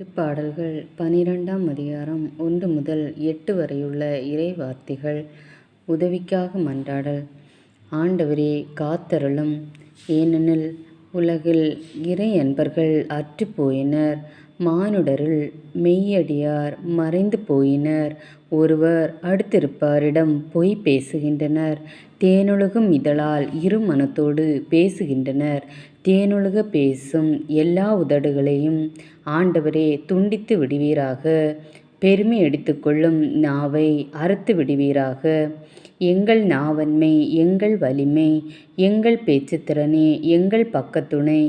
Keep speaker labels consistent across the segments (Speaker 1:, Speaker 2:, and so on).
Speaker 1: திருப்பாடல்கள் 12ஆம் அதிகாரம் 1 முதல் 8 வரையுள்ள இறைவார்த்தைகள். உதவிக்காக மன்றாடல். ஆண்டவரே காத்தருளும். ஏனெனில் உலகில் இறை அன்பர்கள் அற்றுப் போயினர். மானுடருள் மெய்யடியார் மறைந்து போயினர். ஒருவர் அடுத்திருப்பாரிடம் பொய் பேசுகின்றனர். தேனொழுகும் இதழால் இரு மனத்தோடு பேசுகின்றனர். தேனொழுக பேசும் எல்லா உதடுகளையும் ஆண்டவரே துண்டித்து விடுவீராக. பெருமை எடுத்துக்கொள்ளும் நாவை அறுத்து விடுவீராக. எங்கள் நாவன்மை, எங்கள் வலிமை, எங்கள் பேச்சுத்திறனே, எங்கள் பக்கத்துணை,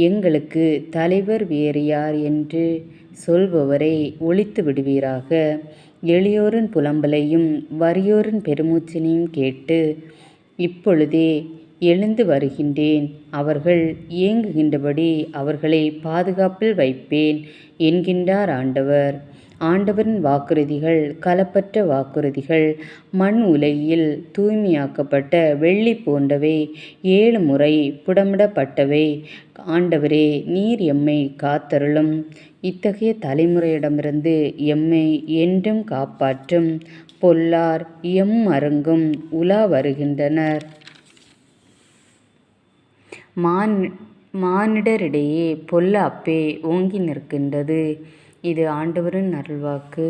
Speaker 1: எங்களுக்கு தலைவர் வேறு யார் என்று சொல்பவரை ஒழித்து விடுவீராக. எளியோரின் புலம்பலையும் வறியோரின் பெருமூச்சினையும் கேட்டு இப்பொழுதே எழுந்து வருகின்றேன். அவர்கள் ஏங்குகின்றபடி அவர்களை பாதுகாப்பில் வைப்பேன் என்கின்றார் ஆண்டவர். ஆண்டவரின் வாக்குறுதிகள் களப்பற்ற வாக்குறுதிகள். மண் உலகில் தூய்மையாக்கப்பட்ட வெள்ளி போன்றவை. 7 முறை புடமிடப்பட்டவை. ஆண்டவரே நீர் எம்மை காத்தருளும். இத்தகைய தலைமுறையிடமிருந்து எம்மை என்றும் காப்பாற்றும். பொல்லார் எம் மருங்கும் உலா வருகின்றனர். மானிடரிடையே பொல்லாப்பே ஓங்கி நிற்கின்றது. இது ஆண்டவரின் அருள்வாக்கு.